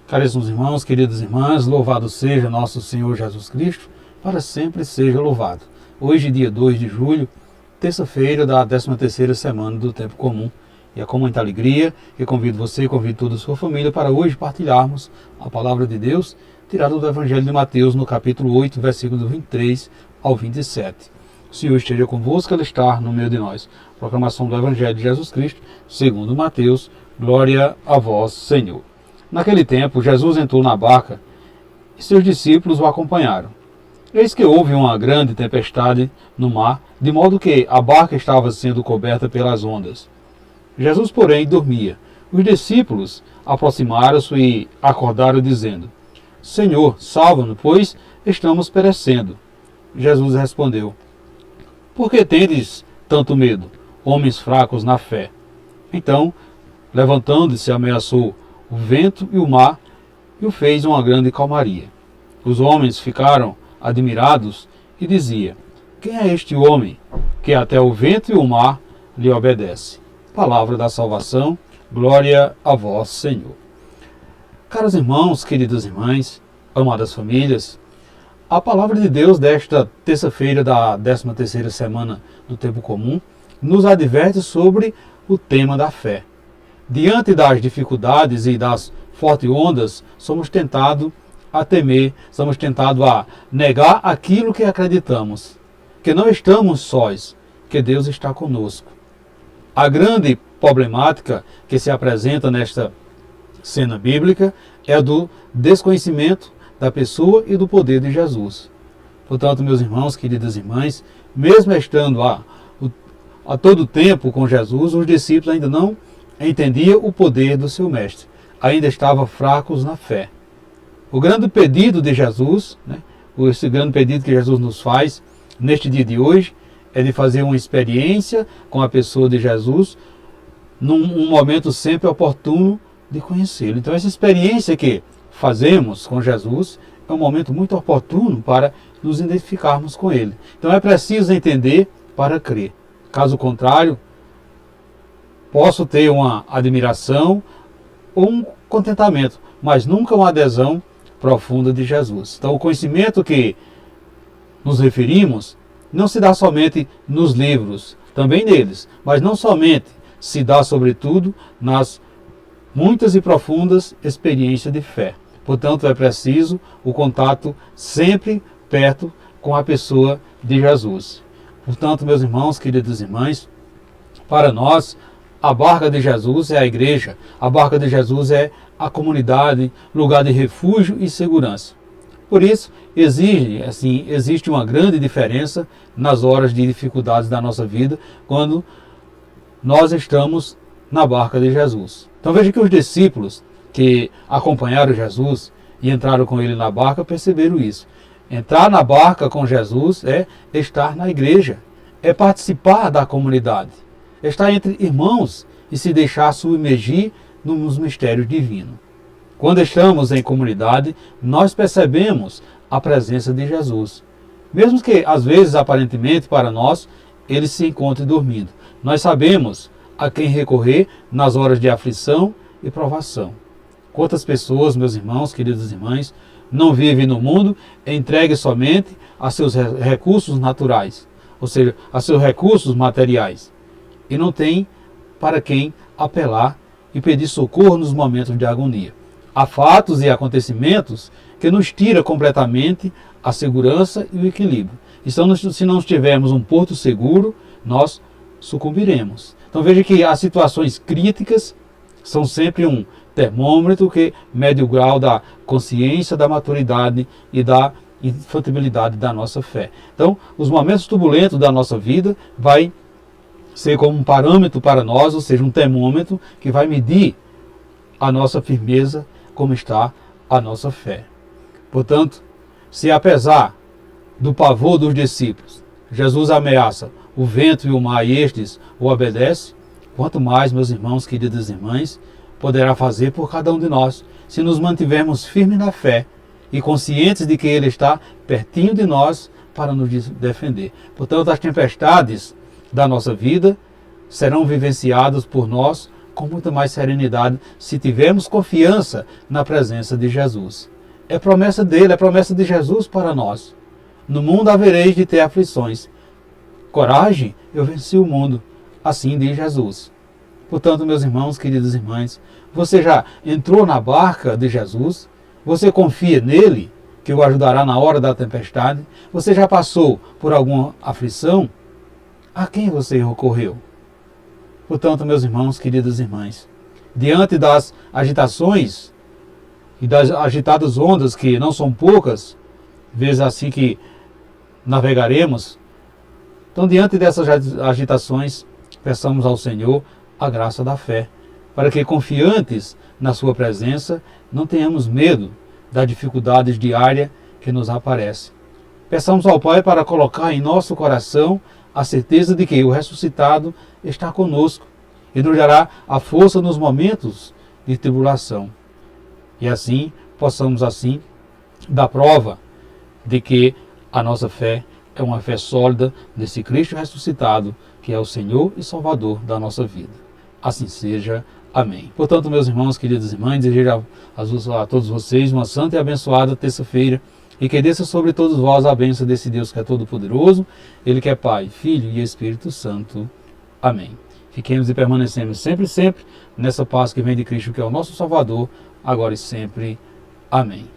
Caríssimos irmãos, queridas irmãs, louvado seja nosso Senhor Jesus Cristo, para sempre seja louvado. Hoje, dia 2 de julho, terça-feira da 13ª semana do Tempo Comum. E é com muita alegria que convido você, convido toda a sua família para hoje partilharmos a Palavra de Deus, tirada do Evangelho de Mateus, no capítulo 8, versículo 23 ao 27. O Senhor esteja convosco, Ele está no meio de nós. Proclamação do Evangelho de Jesus Cristo, segundo Mateus. Glória a vós, Senhor. Naquele tempo, Jesus entrou na barca e seus discípulos o acompanharam. Eis que houve uma grande tempestade no mar, de modo que a barca estava sendo coberta pelas ondas. Jesus, porém, dormia. Os discípulos aproximaram-se e acordaram, dizendo: Senhor, salva-nos, pois estamos perecendo. Jesus respondeu: Por que tendes tanto medo, homens fracos na fé? Então, levantando-se, ameaçou o vento e o mar, e o fez uma grande calmaria. Os homens ficaram admirados e diziam: Quem é este homem, que até o vento e o mar lhe obedece? Palavra da salvação, glória a vós, Senhor. Caros irmãos, queridas irmãs, amadas famílias, a palavra de Deus desta terça-feira da 13ª semana do Tempo Comum nos adverte sobre o tema da fé. Diante das dificuldades e das fortes ondas, somos tentados a temer, somos tentados a negar aquilo que acreditamos, que não estamos sós, que Deus está conosco. A grande problemática que se apresenta nesta cena bíblica é a do desconhecimento da pessoa e do poder de Jesus. Portanto, meus irmãos, queridas irmãs, mesmo estando a todo tempo com Jesus, os discípulos ainda não entendiam o poder do seu mestre, ainda estavam fracos na fé. O grande pedido de Jesus, esse grande pedido que Jesus nos faz neste dia de hoje, é de fazer uma experiência com a pessoa de Jesus, num momento sempre oportuno de conhecê-lo. Então, essa experiência que fazemos com Jesus é um momento muito oportuno para nos identificarmos com Ele. Então, é preciso entender para crer. Caso contrário, posso ter uma admiração ou um contentamento, mas nunca uma adesão profunda de Jesus. Então, o conhecimento que nos referimos não se dá somente nos livros, também neles, mas não somente, se dá sobretudo nas muitas e profundas experiências de fé. Portanto, é preciso o contato sempre perto com a pessoa de Jesus. Portanto, meus irmãos, queridas irmãs, para nós, a barca de Jesus é a igreja, a barca de Jesus é a comunidade, lugar de refúgio e segurança. Por isso, existe uma grande diferença nas horas de dificuldades da nossa vida, quando nós estamos na barca de Jesus. Então veja que os discípulos que acompanharam Jesus e entraram com ele na barca perceberam isso. Entrar na barca com Jesus é estar na igreja, é participar da comunidade, é estar entre irmãos e se deixar submergir nos mistérios divinos. Quando estamos em comunidade, nós percebemos a presença de Jesus. Mesmo que, às vezes, aparentemente, para nós, ele se encontre dormindo. Nós sabemos a quem recorrer nas horas de aflição e provação. Quantas pessoas, meus irmãos, queridas irmãs, não vivem no mundo entregues somente a seus recursos naturais, ou seja, a seus recursos materiais, e não tem para quem apelar e pedir socorro nos momentos de agonia. Há fatos e acontecimentos que nos tiram completamente a segurança e o equilíbrio. Então, se não tivermos um porto seguro, nós sucumbiremos. Então veja que as situações críticas são sempre um termômetro que mede o grau da consciência, da maturidade e da infantilidade da nossa fé. Então, os momentos turbulentos da nossa vida vai ser como um parâmetro para nós, ou seja, um termômetro que vai medir a nossa firmeza, como está a nossa fé. Portanto, se apesar do pavor dos discípulos, Jesus ameaça o vento e o mar e estes o obedecem, quanto mais, meus irmãos, queridas irmãs, poderá fazer por cada um de nós, se nos mantivermos firmes na fé e conscientes de que Ele está pertinho de nós para nos defender. Portanto, as tempestades da nossa vida serão vivenciadas por nós com muito mais serenidade se tivermos confiança na presença de Jesus. É promessa dele, é promessa de Jesus para nós. No mundo havereis de ter aflições. Coragem, eu venci o mundo. Assim diz Jesus. Portanto, meus irmãos, queridas irmãs, você já entrou na barca de Jesus? Você confia nele, que o ajudará na hora da tempestade? Você já passou por alguma aflição? A quem você recorreu? Portanto, meus irmãos, queridas irmãs, diante das agitações e das agitadas ondas, que não são poucas, vezes assim que navegaremos, então, diante dessas agitações, peçamos ao Senhor a graça da fé, para que, confiantes na sua presença, não tenhamos medo das dificuldades diárias que nos aparecem. Peçamos ao Pai para colocar em nosso coração a certeza de que o ressuscitado está conosco e nos dará a força nos momentos de tribulação. E assim, possamos assim dar prova de que a nossa fé é uma fé sólida nesse Cristo ressuscitado, que é o Senhor e Salvador da nossa vida. Assim seja. Amém. Portanto, meus irmãos, queridas irmãs, desejo a todos vocês uma santa e abençoada terça-feira, e que desça sobre todos vós a bênção desse Deus que é todo-poderoso, Ele que é Pai, Filho e Espírito Santo. Amém. Fiquemos e permanecemos sempre nessa paz que vem de Cristo, que é o nosso Salvador, agora e sempre. Amém.